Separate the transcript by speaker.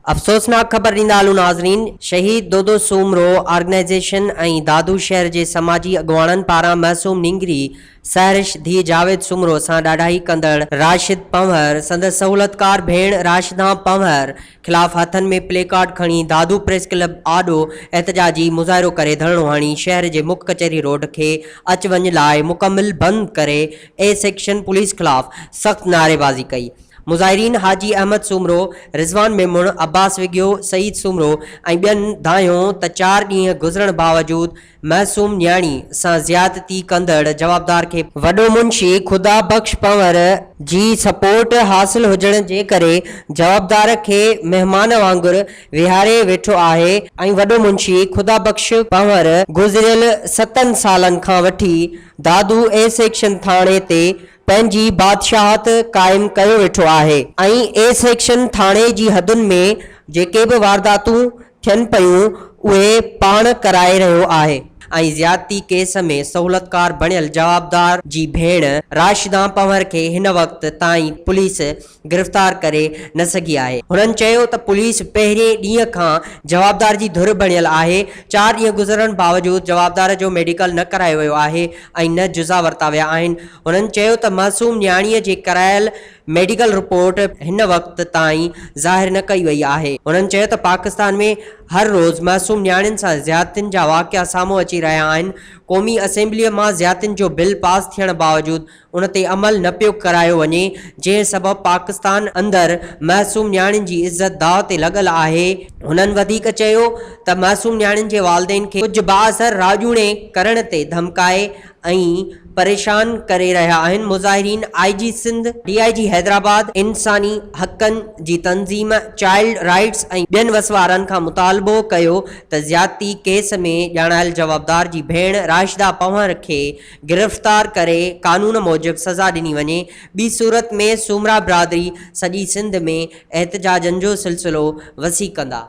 Speaker 1: अफ़सोसनाक ख़बर ॾींदा हलूं नाज़रीन। शहीद दोदो सूमरो ऑर्गेनाइज़ेशन ऐं दादू शहर जे समाजी अॻुवाणनि पारां मासूम निंगरी सहरिश धी जावेद सूमरो सां ॾाढाई कंदड़ राशिद पंवर संदसि सहूलतकार भेण राशिदा पंवर ख़िलाफ़ हथनि में प्ले कार्ड खणी दादू प्रेस क्लब आॾो एहतजाजी मुज़ाहिरो करे धरणो हणी शहर जे मुख्य कचहरी रोड खे अच वञ लाइ मुकमिल बंदि करे ए सेक्शन पुलिस ख़िलाफ़ सख़्त नारेबाज़ी कई। मुज़ाहिरीन हाजी अहमद सूमरो, रिज़वान मेमुण, अब्बास विगियो, सईद सूमरो ऐं ॿियनि धायो त 4 ॾींहं गुज़रण बावजूद मासूम न्याणी सां ज़्यादती कंदड़ जवाबदार खे वॾो मुंशी खुदा बख़्श पंवर जी सपोर्ट हासिल हुजण जे करे जवाबदार खे महिमान वांगुरु विहारे वेठो आहे ऐं वॾो मुंशी खुदा बख़्श पंवर गुज़िरियल 7 सालनि खां वठी दादू ए सेक्शन थाणे ते पंहिंजी बादशाहत क़ाइमु कयो वेठो आहे ऐं ए सेक्शन थाणे जी हदुनि में जेके बि वारदातूं थियनि पियूं उहे पाण कराए रहियो आहे ऐं ज़्यादती केस में सहूलतकार बणियल जवाबदार जी भेण राशिदा पंवर खे हिन वक़्त ताईं पुलिस गिरफ़्तार करे न सघी आहे। हुननि चयो त पुलिस पहिरें ॾींहं खां जवाबदार जी धुर बणियल आहे। 4 ॾींहं गुज़रण बावजूद जवाबदार जो मेडिकल न करायो वियो आहे ऐं न जुज़ा वरिता विया आहिनि। हुननि चयो त मासूम न्याणीअ जे करायल मेडिकल रिपोर्ट हिन वक़्त ताईं ज़ाहिर न कई वई आहे। हुननि चयो त पाकिस्तान में हर रोज़ मासूम न्याणियुनि सां ज़्यादतियुनि जा वाक़िया साम्हूं अची रहिया आहिनि। क़ौमी असेंबलीअ मां ज़्यादतियुनि जो बिल पास थियण बावजूद उन ते अमल न पियो करायो वञे, जंहिं सबबि पाकिस्तान अंदरि मासूम न्याणियुनि जी इज़त दाव ते लॻल आहे। हुननि वधीक चयो त मासूम न्याणियुनि जे वालिदैन खे कुझु बाअसर राजूणे करण ते धमकाए ऐं परेशान करे रहिया आहिनि। मुज़ाहिरीन IG सिंध, DIG हैदराबाद, इंसानी हक़नि जी तंज़ीम, चाइल्ड राइट्स ऐं ॿियनि वसवारनि खां मुतालबो कयो त ज़्यादती केस में ॼाणायल जवाबदार जी भेण राशिदा पंवर खे गिरफ़्तार करे कानून मूजिबि सज़ा ॾिनी वञे। ॿी सूरत में सूमरा बिरादरी सॼी सिंध में एहतजाजनि जो सिलसिलो वसी कंदा।